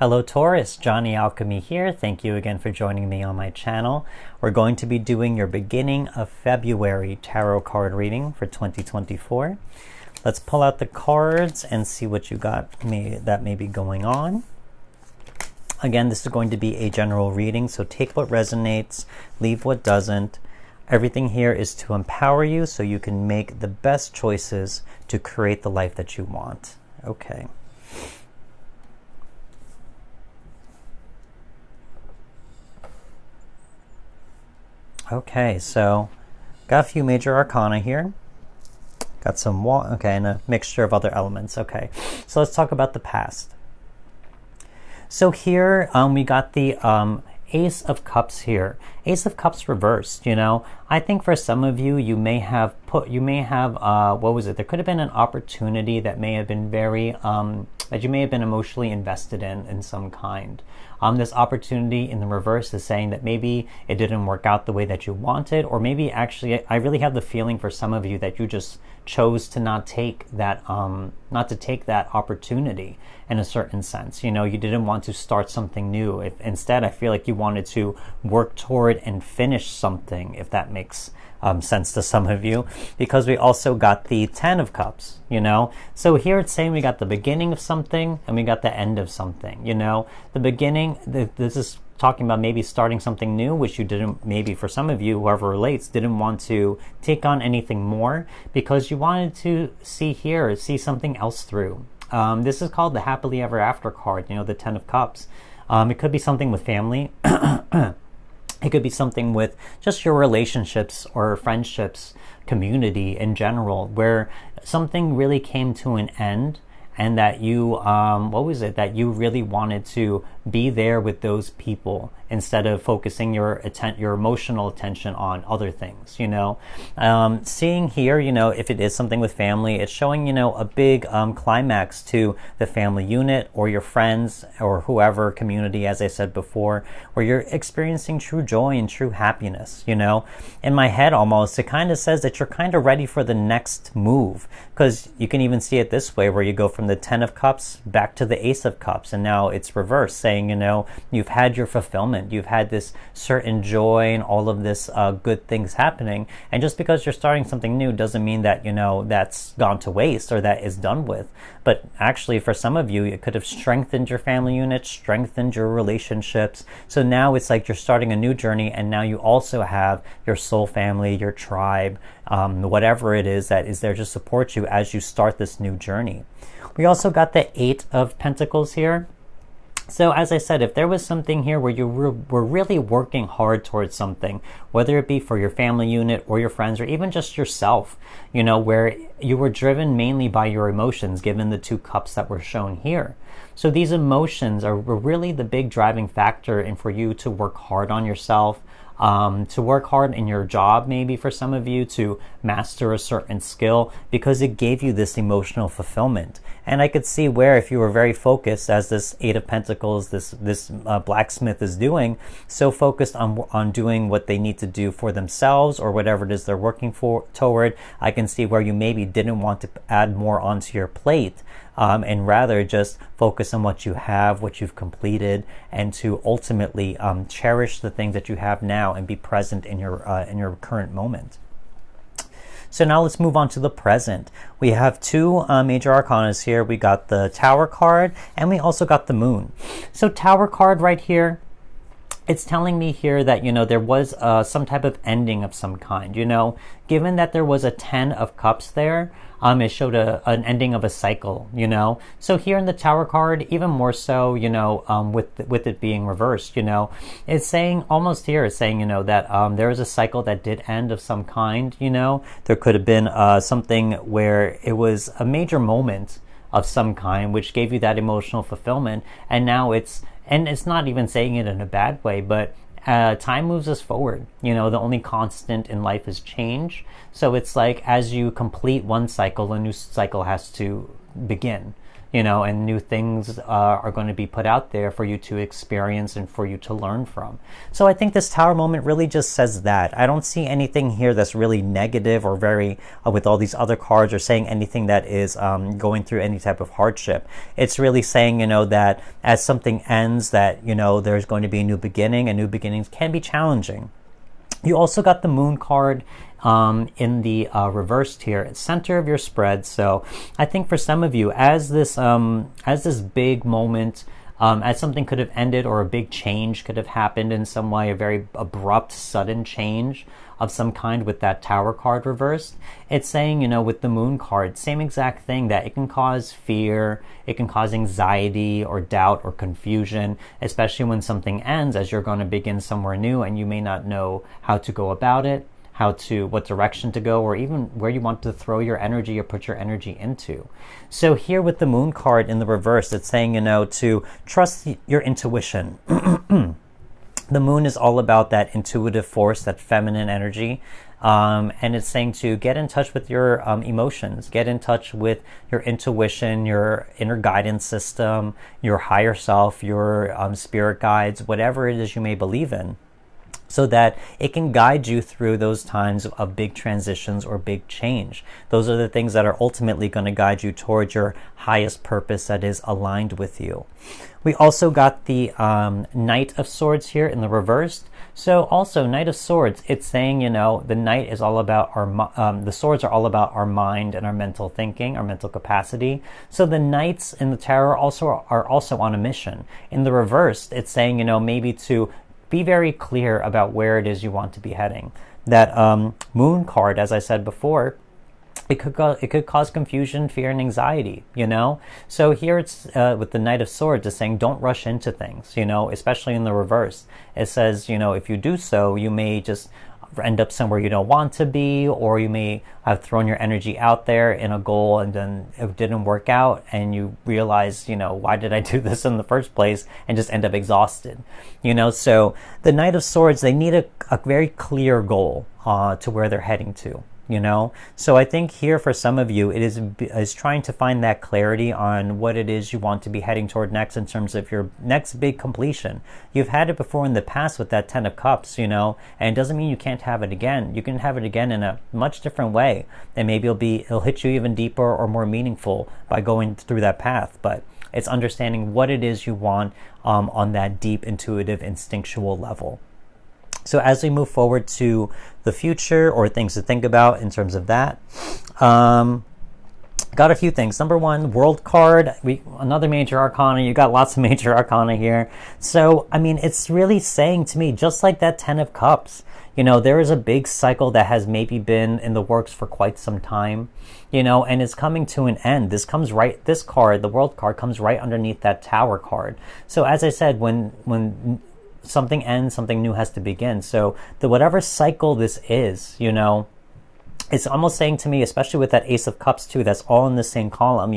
Hello Taurus, Johnny Alchemy here. Thank you again for joining me on my channel. We're going to be doing your beginning of February tarot card reading for 2024. Let's pull out the cards and see what you got that may be going on. Again, this is going to be a general reading, so take what resonates, leave what doesn't. Everything here is to empower you so you can make the best choices to create the life that you want. Okay. Okay, so got a few major arcana here. Got some and a mixture of other elements. Okay, so let's talk about the past. So here we got the Ace of Cups here. Ace of Cups reversed, you know. I think for some of you, you may have what was it? There could have been an opportunity that may have been very, that you may have been emotionally invested in some kind. This opportunity in the reverse is saying that maybe it didn't work out the way that you wanted, or maybe actually, I really have the feeling for some of you that you just chose to not take that opportunity in a certain sense. You know, you didn't want to start something new. Instead, I feel like you wanted to work toward and finish something, if that makes sense to some of you, because we also got the Ten of Cups, you know. So here it's saying we got the beginning of something and we got the end of something, you know. The beginning, this is talking about maybe starting something new, which you didn't, maybe for some of you, whoever relates, didn't want to take on anything more because you wanted to see something else through. This is called the Happily Ever After card, you know, the Ten of Cups. It could be something with family. It could be something with just your relationships or friendships, community in general, where something really came to an end and that you, that you really wanted to be there with those people instead of focusing your emotional attention on other things, you know. Seeing here, you know, if it is something with family, it's showing, you know, a big climax to the family unit or your friends or whoever, community, as I said before, where you're experiencing true joy and true happiness, you know. In my head almost, it kind of says that you're kind of ready for the next move, because you can even see it this way, where you go from the Ten of Cups back to the Ace of Cups, and now it's reversed, saying, you know, you've had your fulfillment. You've had this certain joy and all of this good things happening. And just because you're starting something new doesn't mean that, you know, that's gone to waste or that is done with. But actually, for some of you, it could have strengthened your family unit, strengthened your relationships. So now it's like you're starting a new journey, and now you also have your soul family, your tribe, whatever it is that is there to support you as you start this new journey. We also got the Eight of Pentacles here. So as I said, if there was something here where you were really working hard towards something, whether it be for your family unit or your friends or even just yourself, you know, where you were driven mainly by your emotions, given the two cups that were shown here. So these emotions were really the big driving factor in for you to work hard on yourself, to work hard in your job, maybe for some of you, to master a certain skill, because it gave you this emotional fulfillment. And I could see where, if you were very focused, as this Eight of Pentacles, this blacksmith is doing, so focused on doing what they need to do for themselves or whatever it is they're working toward, I can see where you maybe didn't want to add more onto your plate, and rather just focus on what you have, what you've completed, and to ultimately cherish the things that you have now and be present in your current moment. So now let's move on to the present. We have two major arcanas here. We got the Tower card and we also got the Moon. So Tower card right here, it's telling me here that, you know, there was some type of ending of some kind, you know, given that there was a Ten of Cups there. It showed an ending of a cycle, you know. So here in the Tower card, even more so, you know, with it being reversed, you know, it's saying, almost here, it's saying, you know, that there was a cycle that did end of some kind, you know. There could have been something where it was a major moment of some kind, which gave you that emotional fulfillment, and now it's not even saying it in a bad way, but time moves us forward. You know, the only constant in life is change. So it's like as you complete one cycle, a new cycle has to begin. and new things are going to be put out there for you to experience and for you to learn from. So I think this Tower moment really just says that. I don't see anything here that's really negative or very, with all these other cards, or saying anything that is going through any type of hardship. It's really saying, that as something ends, that, there's going to be a new beginning, and new beginnings can be challenging. You also got the Moon card in the reversed here, it's center of your spread. So I think for some of you, as this big moment, as something could have ended, or a big change could have happened in some way, a very abrupt, sudden change of some kind with that Tower card reversed. It's saying, with the Moon card, same exact thing, that it can cause fear, it can cause anxiety or doubt or confusion, especially when something ends, as you're going to begin somewhere new and you may not know how to go about it, what direction to go, or even where you want to throw your energy or put your energy into. So here with the Moon card in the reverse, it's saying, to trust your intuition. The Moon is all about that intuitive force, that feminine energy. And it's saying to get in touch with your emotions, get in touch with your intuition, your inner guidance system, your higher self, your spirit guides, whatever it is you may believe in, so that it can guide you through those times of big transitions or big change. Those are the things that are ultimately going to guide you towards your highest purpose that is aligned with you. We also got the Knight of Swords here in the reversed. So also Knight of Swords, it's saying, the Knight is all about the swords are all about our mind and our mental thinking, our mental capacity. So the Knights in the tarot are also on a mission. In the reversed, it's saying, maybe to be very clear about where it is you want to be heading. That Moon card, as I said before, it could cause confusion, fear, and anxiety, So here it's with the Knight of Swords, it's saying don't rush into things, especially in the reverse. It says, if you do so, you may just end up somewhere you don't want to be, or you may have thrown your energy out there in a goal and then it didn't work out, and you realize, why did I do this in the first place, and just end up exhausted. So the Knight of Swords, they need a very clear goal to where they're heading to. So I think here for some of you, it is trying to find that clarity on what it is you want to be heading toward next in terms of your next big completion. You've had it before in the past with that Ten of Cups, and it doesn't mean you can't have it again. You can have it again in a much different way, and maybe it'll hit you even deeper or more meaningful by going through that path. But it's understanding what it is you want on that deep, intuitive, instinctual level. So as we move forward to the future, or things to think about in terms of that, got a few things. Number one, World card, another major arcana. You got lots of major arcana here. So, it's really saying to me, just like that Ten of Cups, there is a big cycle that has maybe been in the works for quite some time, and it's coming to an end. This card, the World card, comes right underneath that Tower card. So as I said, when something ends, something new has to begin. So whatever cycle this is, it's almost saying to me, especially with that Ace of Cups too, that's all in the same column,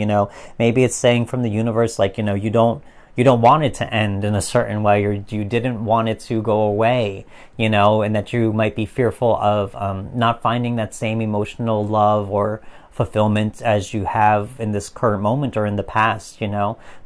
maybe it's saying from the universe, like, you don't want it to end in a certain way, or you didn't want it to go away, and that you might be fearful of not finding that same emotional love or fulfillment as you have in this current moment or in the past,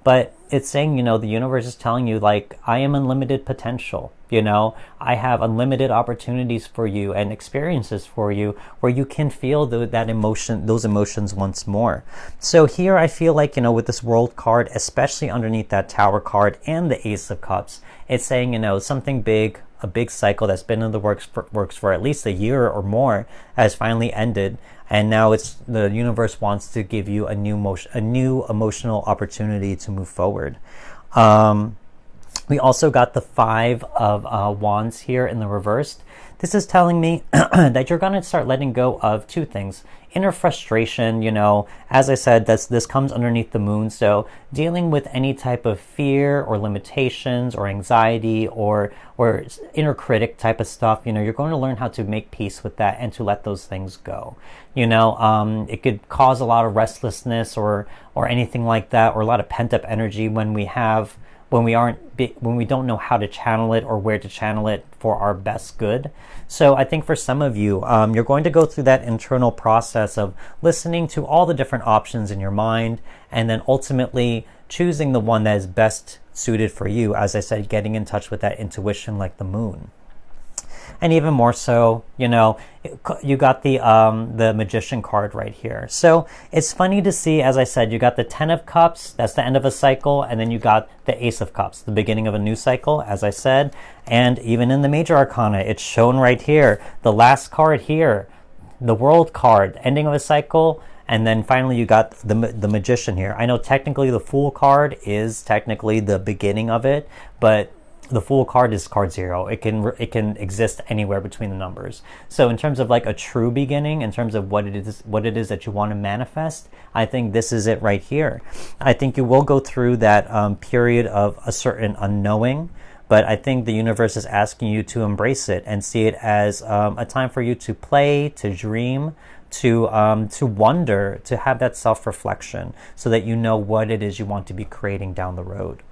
but it's saying, the universe is telling you, like, I am unlimited potential, I have unlimited opportunities for you and experiences for you where you can feel those emotions once more. So here I feel like, with this World card, especially underneath that Tower card and the Ace of Cups, it's saying, something big, a big cycle that's been in the works for at least a year or more has finally ended, and now the universe wants to give you a new emotional opportunity to move forward. We also got the Five of Wands here in the reversed. This is telling me that you're going to start letting go of two things. Inner frustration, as I said, this comes underneath the Moon. So dealing with any type of fear or limitations or anxiety or inner critic type of stuff, you're going to learn how to make peace with that and to let those things go. It could cause a lot of restlessness or anything like that, or a lot of pent up energy when we have when we don't know how to channel it or where to channel it for our best good. So I think for some of you, you're going to go through that internal process of listening to all the different options in your mind, and then ultimately choosing the one that is best suited for you. As I said, getting in touch with that intuition like the moon. And even more so, you know, you got the Magician card right here. So it's funny to see, as I said, you got the Ten of Cups, that's the end of a cycle, and then you got the Ace of Cups, the beginning of a new cycle, as I said. And even in the Major Arcana, it's shown right here. The last card here, the World card, ending of a cycle, and then finally you got the Magician here. I know technically the Fool card is technically the beginning of it, but the Fool card is card 0. It can exist anywhere between the numbers. So in terms of like a true beginning, in terms of what it is that you want to manifest, I think this is it right here. I think you will go through that period of a certain unknowing, but I think the universe is asking you to embrace it and see it as a time for you to play, to dream, to wonder, to have that self-reflection, so that you know what it is you want to be creating down the road.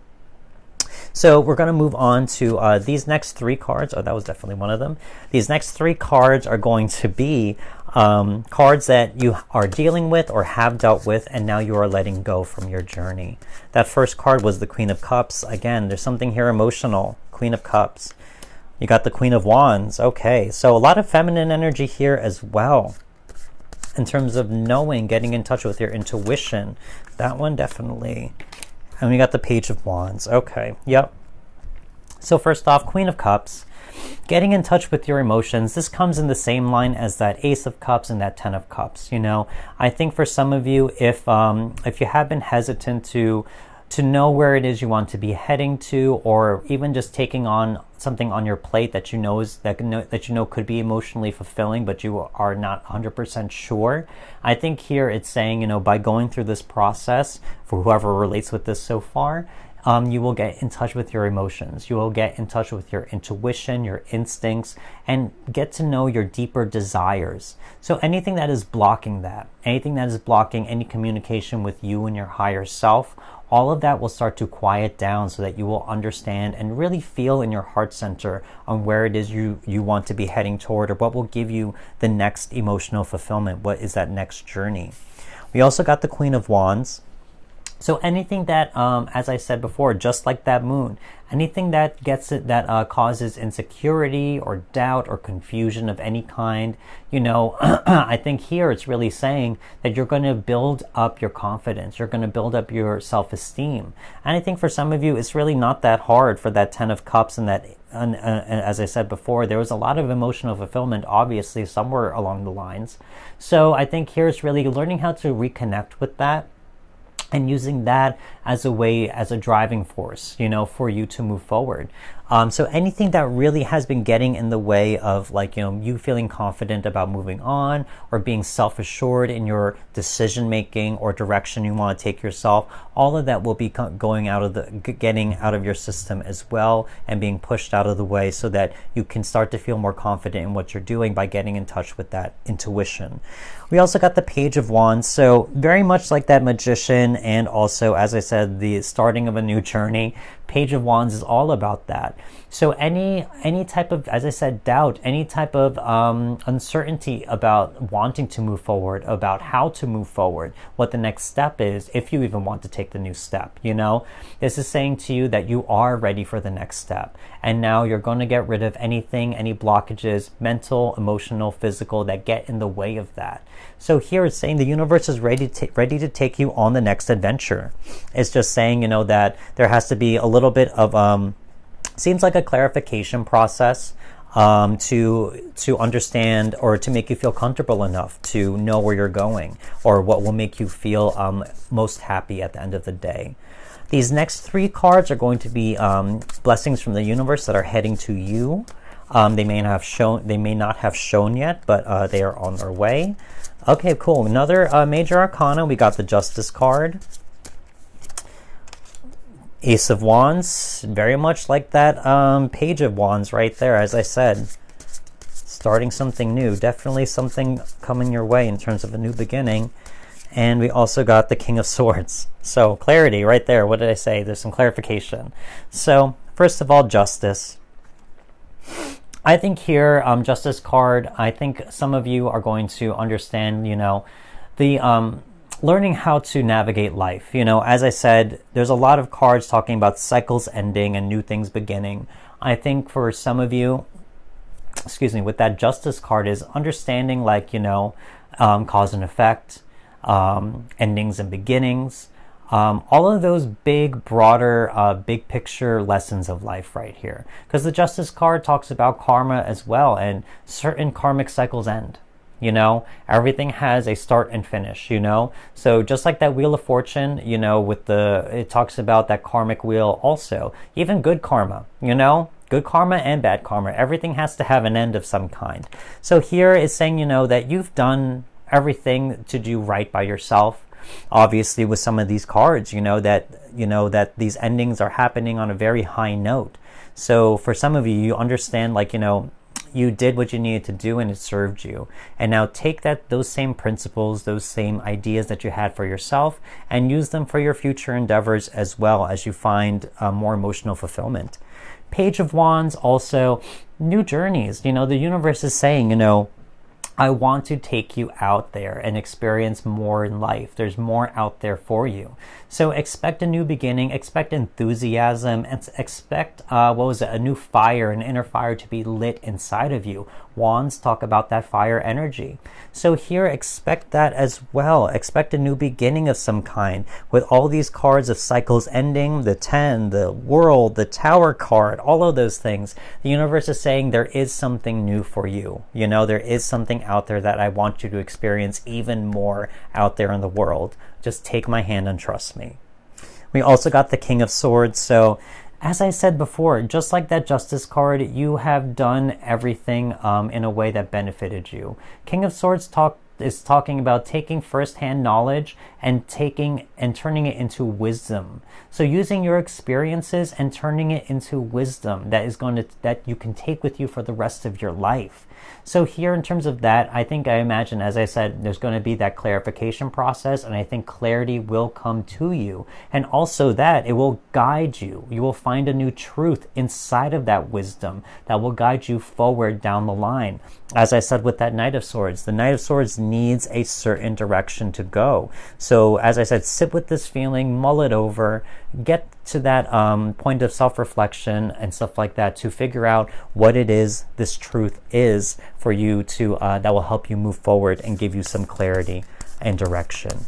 So we're going to move on to these next 3 cards. Oh, that was definitely one of them. These next 3 cards are going to be cards that you are dealing with or have dealt with, and now you are letting go from your journey. That first card was the Queen of Cups. Again, there's something here emotional. Queen of Cups. You got the Queen of Wands. Okay, so a lot of feminine energy here as well. In terms of knowing, getting in touch with your intuition. That one definitely. And we got the Page of Wands. Okay, yep. So first off, Queen of Cups. Getting in touch with your emotions. This comes in the same line as that Ace of Cups and that Ten of Cups. You know, I think for some of you, if you have been hesitant to know where it is you want to be heading to, or even just taking on something on your plate that you know could be emotionally fulfilling, but you are not 100% sure. I think here it's saying, you know, by going through this process, for whoever relates with this so far, you will get in touch with your emotions. You will get in touch with your intuition, your instincts, and get to know your deeper desires. So anything that is blocking that, anything that is blocking any communication with you and your higher self, all of that will start to quiet down, so that you will understand and really feel in your heart center on where it is you want to be heading toward, or what will give you the next emotional fulfillment. What is that next journey? We also got the Queen of Wands. So anything that, as I said before, just like that moon, anything that causes insecurity or doubt or confusion of any kind, you know, I think here it's really saying that you're going to build up your confidence. You're going to build up your self-esteem. And I think for some of you, it's really not that hard for that Ten of Cups and that, and as I said before, there was a lot of emotional fulfillment, obviously, somewhere along the lines. So I think here it's really learning how to reconnect with that, and using that as a driving force, you know, for you to move forward. So anything that really has been getting in the way of, like, you know, you feeling confident about moving on, or being self-assured in your decision making or direction you want to take yourself, all of that will be getting out of your system as well, and being pushed out of the way, so that you can start to feel more confident in what you're doing by getting in touch with that intuition. We also got the Page of Wands, so very much like that Magician, and also, as I said, the starting of a new journey. Page of Wands is all about that. So any type of, as I said, doubt, any type of uncertainty about wanting to move forward, about how to move forward, what the next step is, if you even want to take the new step, you know, this is saying to you that you are ready for the next step. And now you're going to get rid of anything, any blockages, mental, emotional, physical, that get in the way of that. So here it's saying the universe is ready to take you on the next adventure. It's just saying, you know, that there has to be a little bit of seems like a clarification process to understand, or to make you feel comfortable enough to know where you're going, or what will make you feel most happy at the end of the day. These next 3 cards are going to be blessings from the universe that are heading to you. They may not have shown yet, but they are on their way. Okay, cool. Another Major Arcana. We got the Justice card. Ace of Wands, very much like that Page of Wands right there, as I said. Starting something new. Definitely something coming your way in terms of a new beginning. And we also got the King of Swords. So clarity right there. What did I say? There's some clarification. So first of all, justice. I think here, justice card, I think some of you are going to understand, the learning how to navigate life. As I said, there's a lot of cards talking about cycles ending and new things beginning. I think for some of you, with that justice card is understanding cause and effect, endings and beginnings, all of those big, broader, big picture lessons of life right here. Because the Justice card talks about karma as well, and certain karmic cycles end. Everything has a start and finish, So just like that Wheel of Fortune, it talks about that karmic wheel also. Even good karma, good karma and bad karma. Everything has to have an end of some kind. So here is saying, that you've done everything to do right by yourself. Obviously, with some of these cards, that these endings are happening on a very high note. So for some of you, you understand, you did what you needed to do and it served you. And now take those same principles, those same ideas that you had for yourself, and use them for your future endeavors as well as you find more emotional fulfillment. Page of Wands, also new journeys. The universe is saying, I want to take you out there and experience more in life. There's more out there for you. So expect a new beginning, expect enthusiasm, and expect, a new fire, an inner fire to be lit inside of you. Wands talk about that fire energy. So here, expect that as well. Expect a new beginning of some kind. With all these cards of cycles ending, the 10, the World, the Tower card, all of those things, the universe is saying there is something new for you. There is something out there that I want you to experience even more out there in the world. Just take my hand and trust me. We also got the King of Swords. So as I said before, just like that Justice card, you have done everything in a way that benefited you. King of Swords is talking about taking first-hand knowledge and turning it into wisdom. So using your experiences and turning it into wisdom that you can take with you for the rest of your life. So here, in terms of that, I imagine, as I said, there's going to be that clarification process, and I think clarity will come to you. And also that it will guide you. You will find a new truth inside of that wisdom that will guide you forward down the line. As I said with that Knight of Swords, the Knight of Swords needs a certain direction to go. So as I said, sit with this feeling, mull it over, get to that point of self-reflection and stuff like that to figure out what it is this truth is for you to that will help you move forward and give you some clarity and direction.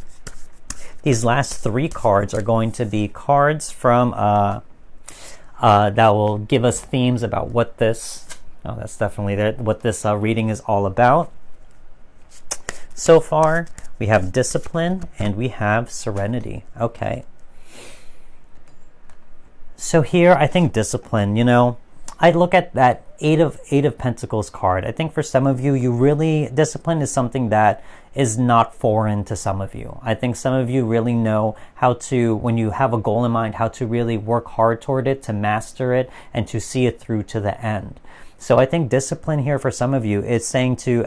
These last three cards are going to be cards from that will give us themes about what this that's definitely what this reading is all about. So far we have discipline and we have serenity. Okay. So here, I think discipline, I look at that Eight of Pentacles card. I think for some of you, discipline is something that is not foreign to some of you. I think some of you really know how to, when you have a goal in mind, how to really work hard toward it, to master it, and to see it through to the end. So I think discipline here for some of you is saying to,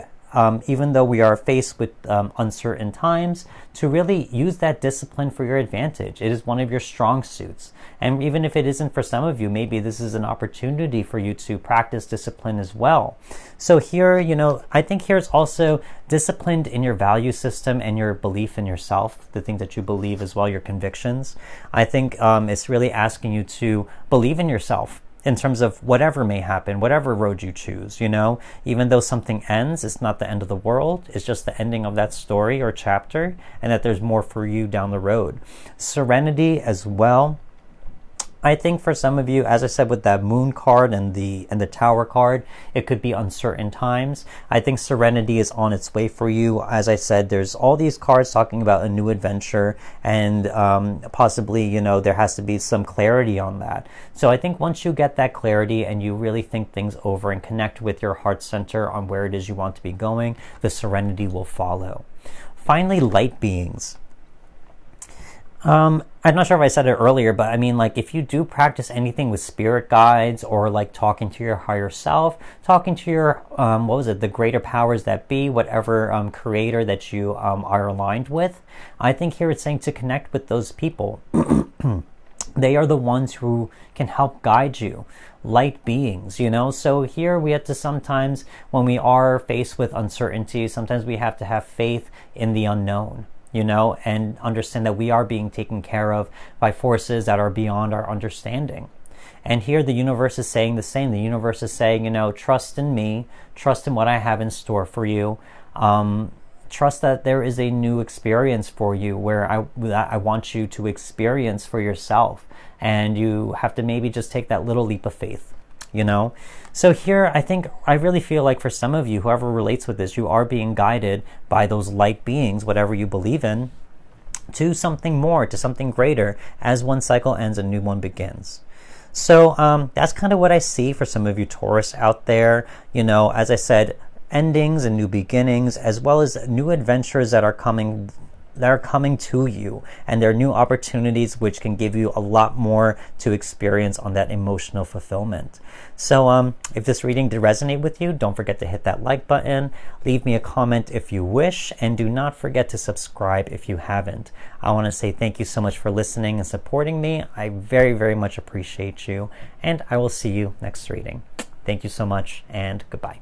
even though we are faced with uncertain times, to really use that discipline for your advantage. It is one of your strong suits. And even if it isn't for some of you, maybe this is an opportunity for you to practice discipline as well. So here, I think here's also disciplined in your value system and your belief in yourself, the things that you believe as well, your convictions. I think it's really asking you to believe in yourself. In terms of whatever may happen, whatever road you choose, even though something ends, it's not the end of the world. It's just the ending of that story or chapter, and that there's more for you down the road. Serenity as well. I think for some of you, as I said with that Moon card and the Tower card, it could be uncertain times. I think serenity is on its way for you. As I said, there's all these cards talking about a new adventure, and possibly, there has to be some clarity on that. So I think once you get that clarity and you really think things over and connect with your heart center on where it is you want to be going, the serenity will follow. Finally, light beings. I'm not sure if I said it earlier, but I mean, like, if you do practice anything with spirit guides or like talking to your higher self, talking to your, what was it, the greater powers that be, whatever creator that you are aligned with, I think here it's saying to connect with those people. They are the ones who can help guide you, light beings, you know. So here we have to sometimes, when we are faced with uncertainty, sometimes we have to have faith in the unknown, you know, and understand that we are being taken care of by forces that are beyond our understanding. And here the universe is saying the same. The universe is saying, you know, trust in me, trust in what I have in store for you. Trust that there is a new experience for you where I want you to experience for yourself. And you have to maybe just take that little leap of faith, you know. So here I really feel like for some of you, whoever relates with this, you are being guided by those light beings, whatever you believe in, to something more, to something greater. As one cycle ends, a new one begins. So that's kind of what I see for some of you Taurus out there. You know, as I said, endings and new beginnings, as well as new adventures that are coming to you, and there are new opportunities which can give you a lot more to experience on that emotional fulfillment. So if this reading did resonate with you, don't forget to hit that like button, leave me a comment if you wish, and do not forget to subscribe if you haven't. I want to say thank you so much for listening and supporting me. I very, very much appreciate you, and I will see you next reading. Thank you so much, and goodbye.